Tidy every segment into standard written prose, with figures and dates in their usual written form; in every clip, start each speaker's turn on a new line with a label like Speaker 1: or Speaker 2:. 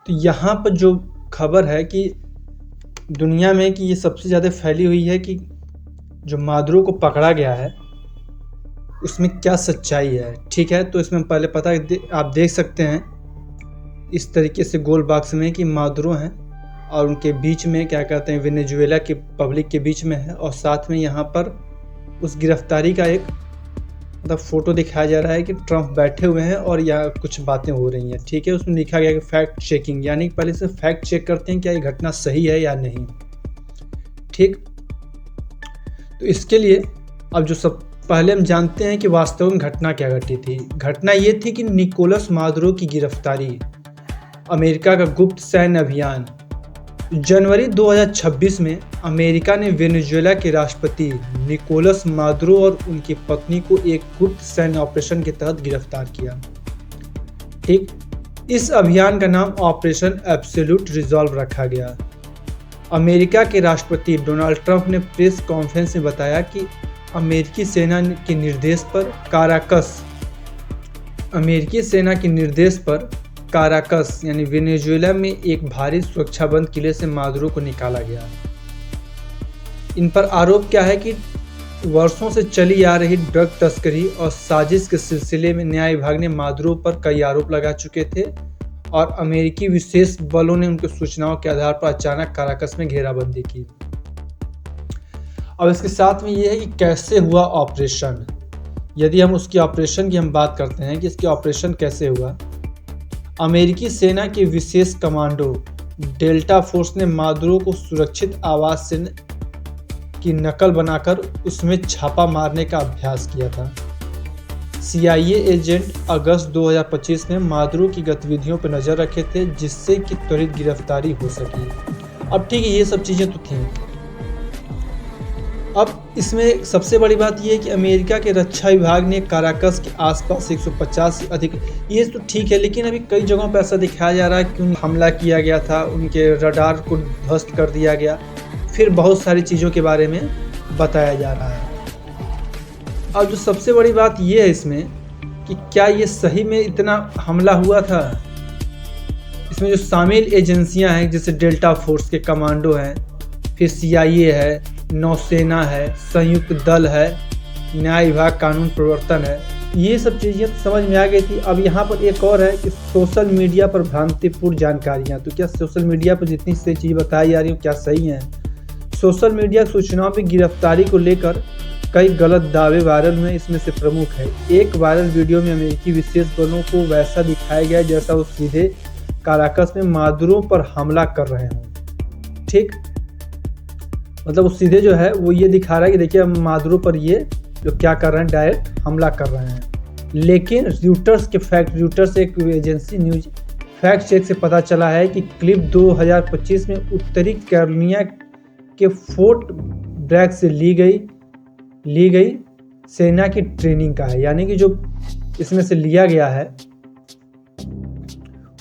Speaker 1: तो यहाँ पर जो खबर है कि दुनिया में कि ये सबसे ज़्यादा फैली हुई है कि जो मादुरो को पकड़ा गया है उसमें क्या सच्चाई है। ठीक है, तो इसमें पहले आप देख सकते हैं इस तरीके से गोल बॉक्स में कि मादुरो हैं और उनके बीच में क्या कहते हैं वेनेजुएला की पब्लिक के बीच में है, और साथ में यहाँ पर उस गिरफ्तारी का एक फ़ोटो दिखाया जा रहा है कि ट्रम्प बैठे हुए हैं और यहाँ कुछ बातें हो रही हैं। ठीक है, उसमें लिखा गया कि फैक्ट चेकिंग, यानी कि पहले से फैक्ट चेक करते हैं क्या ये घटना सही है या नहीं। ठीक, तो इसके लिए अब पहले हम जानते हैं कि वास्तव में घटना क्या घटी थी। घटना ये थी कि निकोलस मादुरो की गिरफ्तारी, अमेरिका का गुप्त सैन्य अभियान। जनवरी 2026 में अमेरिका ने वेनेजुएला के राष्ट्रपति निकोलस मादुरो और उनकी पत्नी को एक गुप्त सैन्य ऑपरेशन के तहत गिरफ्तार किया। ठीक, इस अभियान का नाम ऑपरेशन एब्सोल्यूट रिजॉल्व रखा गया। अमेरिका के राष्ट्रपति डोनाल्ड ट्रंप ने प्रेस कॉन्फ्रेंस में बताया कि अमेरिकी सेना के निर्देश पर काराकस यानी वेनेजुएला में एक भारी सुरक्षाबंद किले से मादुरो को निकाला गया। इन पर आरोप क्या है कि वर्षों से चली आ रही ड्रग तस्करी और साजिश के सिलसिले में न्याय विभाग ने मादुरो पर कई आरोप लगा चुके थे और अमेरिकी विशेष बलों ने उनकी सूचनाओं के आधार पर अचानक काराकस में घेराबंदी की। अब इसके साथ में ये है कि कैसे हुआ ऑपरेशन। यदि हम उसकी ऑपरेशन की बात करते हैं कि इसकी ऑपरेशन कैसे हुआ। अमेरिकी सेना के विशेष कमांडो डेल्टा फोर्स ने मादुरो को सुरक्षित आवास से की नकल बनाकर उसमें छापा मारने का अभ्यास किया था। CIA एजेंट अगस्त 2025 में मादुरो की गतिविधियों पर नजर रखे थे जिससे कि त्वरित गिरफ्तारी हो सकी। अब ठीक है, ये सब चीज़ें तो थीं। अब इसमें सबसे बड़ी बात यह है कि अमेरिका के रक्षा विभाग ने काराकस के आसपास 150 से अधिक, ये तो ठीक है, लेकिन अभी कई जगहों पर ऐसा दिखाया जा रहा है कि हमला किया गया था, उनके रडार को ध्वस्त कर दिया गया, फिर बहुत सारी चीज़ों के बारे में बताया जा रहा है। अब जो सबसे बड़ी बात यह है इसमें कि क्या ये सही में इतना हमला हुआ था। इसमें जो शामिल एजेंसियां हैं जैसे डेल्टा फोर्स के कमांडो हैं, फिर CIA है, नौसेना है, संयुक्त दल है, न्याय विभाग कानून प्रवर्तन है, ये सब चीज़ें समझ में आ गई थी। अब यहाँ पर एक और है कि सोशल मीडिया पर भ्रांतिपूर्ण जानकारियाँ। तो क्या सोशल मीडिया पर जितनी सी चीज़ें बताई जा रही हैं क्या सही हैं। सोशल मीडिया सूचनाओं में गिरफ्तारी को लेकर कई गलत दावे वायरल हुए, इसमें से प्रमुख है एक वायरल वीडियो में अमेरिकी विशेष बलों को वैसा दिखाया गया जैसा वो सीधे काराकस में मादुरो पर हमला कर रहे हों। ठीक, मतलब वो सीधे जो है वो ये दिखा रहा है कि देखिए हम मादुरो पर ये जो क्या कर रहे हैं डायरेक्ट हमला कर रहे हैं। लेकिन रूटर्स एक एजेंसी न्यूज फैक्ट चेक से पता चला है कि क्लिप 2025 में उत्तरी कैरोलिना के फोर्ट ब्रैग से ली गई सेना की ट्रेनिंग का है। यानी कि जो इसमें से लिया गया है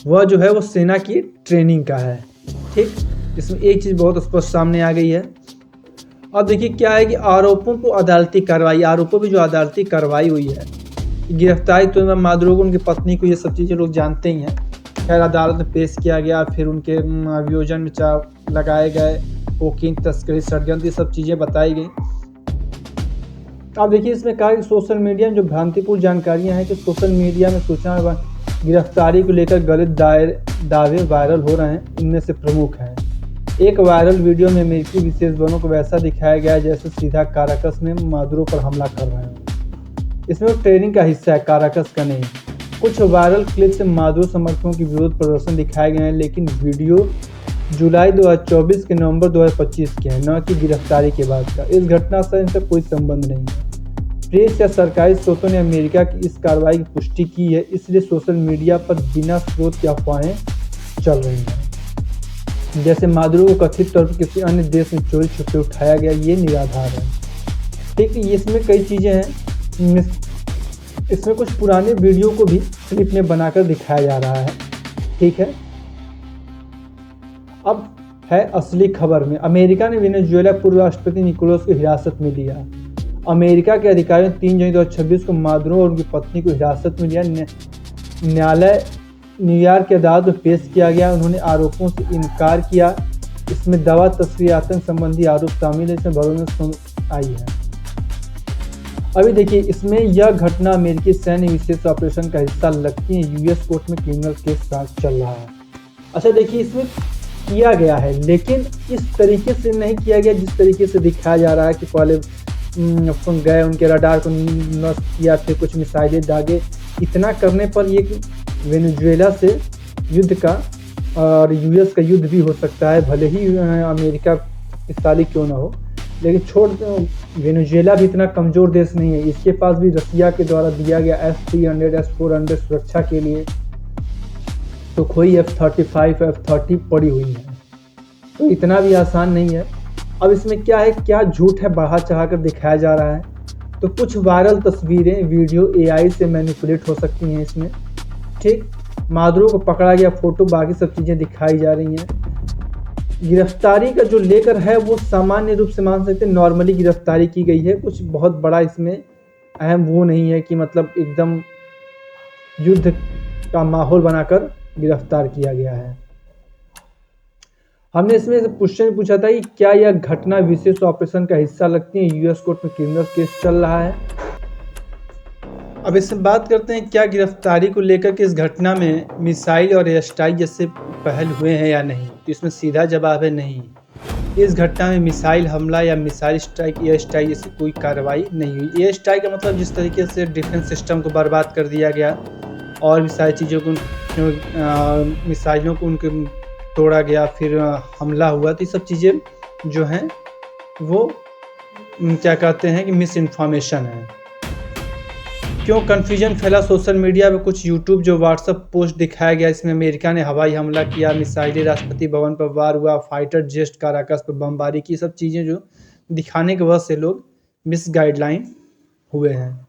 Speaker 1: वह जो है वो सेना की ट्रेनिंग का है। ठीक, इसमें एक चीज़ बहुत स्पष्ट सामने आ गई है। अब देखिए क्या है कि आरोपों पर जो अदालती कार्रवाई हुई है, गिरफ्तारी तो मादुरो को, उनकी पत्नी को, ये सब चीज़ें लोग जानते ही हैं। खैर अदालत में पेश किया गया, फिर उनके अभियोजन में लगाए गए कोकीन तस्करी, षड्यंत्र, ये सब चीज़ें बताई गई। अब देखिए इसमें कहा कि सोशल मीडिया में जो भ्रांतिपूर्ण जानकारियाँ हैं कि सोशल मीडिया में सूचना गिरफ्तारी को लेकर गलत दावे वायरल हो रहे हैं। इनमें से प्रमुख हैं एक वायरल वीडियो में अमेरिकी विशेष बलों को वैसा दिखाया गया जैसे सीधा काराकस में मादुरो पर हमला कर रहे हैं। इसमें वो ट्रेनिंग का हिस्सा है, काराकस का नहीं। कुछ वायरल क्लिप से मादुरो समर्थकों की विरोध प्रदर्शन दिखाए गए हैं, लेकिन वीडियो जुलाई 2024 के नवंबर 2025 के हैं, न कि गिरफ्तारी के बाद का। इस घटना से इनका कोई संबंध नहीं है। प्रेस या सरकारी स्रोतों ने अमेरिका की इस कार्रवाई की पुष्टि की है, इसलिए सोशल मीडिया पर बिना स्रोत की अफवाहें चल रही हैं जैसे मादुरो को कथित तौर पर किसी अन्य देश में चोरी छुपे उठाया गया, ये निराधार है। ठीक, इसमें कई चीज़ें हैं। इसमें कुछ पुराने वीडियो को भी क्लिप में बनाकर दिखाया जा रहा है। ठीक है, अब है असली खबर में। अमेरिका ने वेनेजुएला पूर्व राष्ट्रपति निकोलस को हिरासत में लिया। अमेरिका के अधिकारियों ने 3 जनवरी 2026 को मादुरो और उनकी पत्नी को हिरासत में लिया। न्यायालय न्यूयॉर्क की अदालत में पेश किया गया। उन्होंने आरोपों से इनकार किया। इसमें दवा तस्करी, आतंक संबंधी आरोप शामिल है। इसमें भगोड़े आई है। अभी देखिए, इसमें यह घटना अमेरिकी सैन्य विशेष ऑपरेशन का हिस्सा लगती है। यूएस कोर्ट में क्रिमिनल केस चल रहा है। अच्छा देखिए, इसमें किया गया है, लेकिन इस तरीके से नहीं किया गया जिस तरीके से दिखाया जा रहा है कि पहले गए, उनके रडार को नष्ट किया, फिर कुछ मिसाइलें दागे। इतना करने पर ये वेनेजुएला से युद्ध का और यूएस का युद्ध भी हो सकता है, भले ही अमेरिका हिस्सेदारी क्यों ना हो। लेकिन वेनेजुएला भी इतना कमज़ोर देश नहीं है। इसके पास भी रसिया के द्वारा दिया गया S-300 S-400 सुरक्षा के लिए तो कोई F-35 F-30 पड़ी हुई है, तो इतना भी आसान नहीं है। अब इसमें क्या है, क्या झूठ है बढ़ा चढ़ा कर दिखाया जा रहा है। तो कुछ वायरल तस्वीरें, वीडियो AI से मैनिपुलेट हो सकती हैं इसमें, ठीक। मादुरो को पकड़ा गया फोटो, बाकी सब चीज़ें दिखाई जा रही हैं। गिरफ्तारी का जो लेकर है वो सामान्य रूप से मान सकते हैं, नॉर्मली गिरफ्तारी की गई है। कुछ बहुत बड़ा इसमें अहम वो नहीं है कि मतलब एकदम युद्ध का माहौल बनाकर गिरफ्तार किया गया है। हमने इसमें से क्वेश्चन पूछा था कि क्या यह घटना विशेष ऑपरेशन का हिस्सा लगती है। यूएस कोर्ट में क्रिमिनल केस चल रहा है। अब इसमें बात करते हैं, क्या गिरफ्तारी को लेकर के इस घटना में मिसाइल और एयर स्ट्राइक जैसे पहल हुए हैं या नहीं। तो इसमें सीधा जवाब है नहीं। इस घटना में मिसाइल हमला या मिसाइल स्ट्राइक, एयर स्ट्राइक जैसी कोई कार्रवाई नहीं हुई। एयर स्ट्राइक का मतलब जिस तरीके से डिफेंस सिस्टम को बर्बाद कर दिया गया और भी सारी चीज़ों को, मिसाइलों को उनके तोड़ा गया, फिर हमला हुआ, तो ये सब चीज़ें जो हैं वो क्या कहते हैं कि मिस इन्फॉर्मेशन है। क्यों कन्फ्यूजन फैला सोशल मीडिया में। कुछ यूट्यूब जो व्हाट्सएप पोस्ट दिखाया गया, इसमें अमेरिका ने हवाई हमला किया, मिसाइलें राष्ट्रपति भवन पर वार हुआ, फाइटर जेट काराकस पर बमबारी की, सब चीज़ें जो दिखाने की वजह से लोग मिस गाइडलाइन हुए हैं।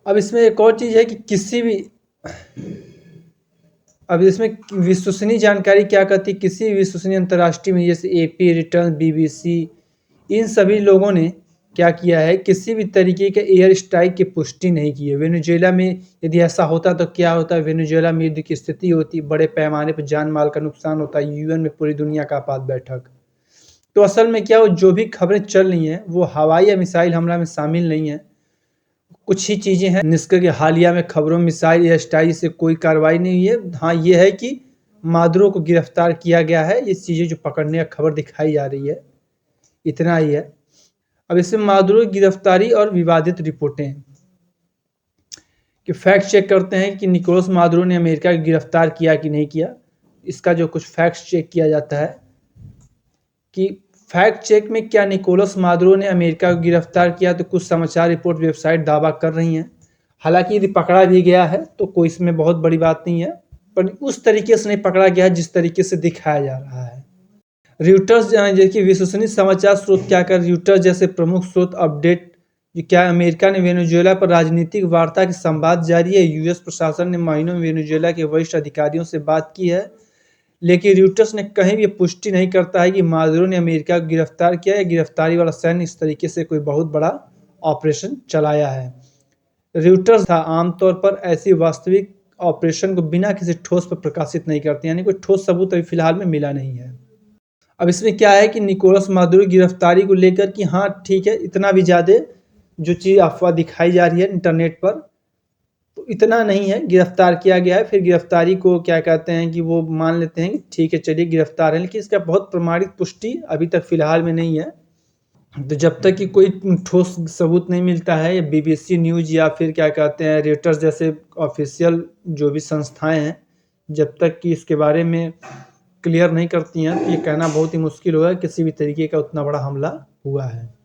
Speaker 1: अब इसमें एक और चीज़ है कि किसी भी, अब इसमें विश्वसनीय जानकारी क्या कहती है, किसी विश्वसनीय अंतर्राष्ट्रीय में जैसे AP, रिटर्न, BBC, इन सभी लोगों ने क्या किया है, किसी भी तरीके के एयर स्ट्राइक की पुष्टि नहीं की है। वेनेजुएला में यदि ऐसा होता तो क्या होता, वेनेजुएला में युद्ध की स्थिति होती, बड़े पैमाने पर जान माल का नुकसान होता, UN में पूरी दुनिया का आपात बैठक। तो असल में क्या हो, जो भी खबरें चल रही हैं वो हवाई या मिसाइल हमला में शामिल नहीं है। कुछ ही चीज़ें हैं निष्कर्ष के हालिया में खबरों में मिसाइल या स्ट्राइक से कोई कार्रवाई नहीं हुई है। हाँ, ये है कि मादुरो को गिरफ्तार किया गया है, ये चीज़ें जो पकड़ने का खबर दिखाई जा रही है, इतना ही है। अब इसमें मादुरो की गिरफ्तारी और विवादित रिपोर्टें कि फैक्ट चेक करते हैं कि निकोलस मादुरो ने अमेरिका को गिरफ्तार किया कि नहीं किया। इसका जो कुछ फैक्ट चेक किया जाता है कि फैक्ट चेक में क्या निकोलस मादुरो ने अमेरिका को गिरफ्तार किया, तो कुछ समाचार रिपोर्ट वेबसाइट दावा कर रही हैं। हालांकि यदि पकड़ा भी गया है तो कोई इसमें बहुत बड़ी बात नहीं है, पर उस तरीके से नहीं पकड़ा गया है जिस तरीके से दिखाया जा रहा है। र्यूटर्स जैसे विश्वसनीय समाचार स्रोत क्या कर, र्यूटर्स जैसे प्रमुख स्रोत अपडेट क्या अमेरिका ने वेनेजुएला पर राजनीतिक वार्ता की संवाद जारी है। यूएस प्रशासन ने महीनों में वेनेजुएला के वरिष्ठ अधिकारियों से बात की है, लेकिन र्यूटर्स ने कहीं भी पुष्टि नहीं करता है कि मादुरो ने अमेरिका को गिरफ्तार किया या गिरफ्तारी वाला सैन्य इस तरीके से कोई बहुत बड़ा ऑपरेशन चलाया है। र्यूटर्स था आमतौर पर ऐसी वास्तविक ऑपरेशन को बिना किसी ठोस पर प्रकाशित नहीं करते, यानी कोई ठोस सबूत अभी फिलहाल में मिला नहीं है। अब इसमें क्या है कि निकोलस मादुरो की गिरफ्तारी को लेकर कि हाँ ठीक है, इतना भी ज़्यादा जो चीज़ अफवाह दिखाई जा रही है इंटरनेट पर, तो इतना नहीं है। गिरफ्तार किया गया है, फिर गिरफ्तारी को क्या कहते हैं कि वो मान लेते हैं कि ठीक है चलिए गिरफ्तार है, लेकिन इसका बहुत प्रमाणित पुष्टि अभी तक फिलहाल में नहीं है। तो जब तक कि कोई ठोस सबूत नहीं मिलता है, या BBC न्यूज़ या फिर क्या कहते हैं रॉयटर्स जैसे ऑफिशियल जो भी संस्थाएं हैं, जब तक कि इसके बारे में क्लियर नहीं करती हैं, तो ये कहना बहुत ही मुश्किल होगा किसी भी तरीके का उतना बड़ा हमला हुआ है।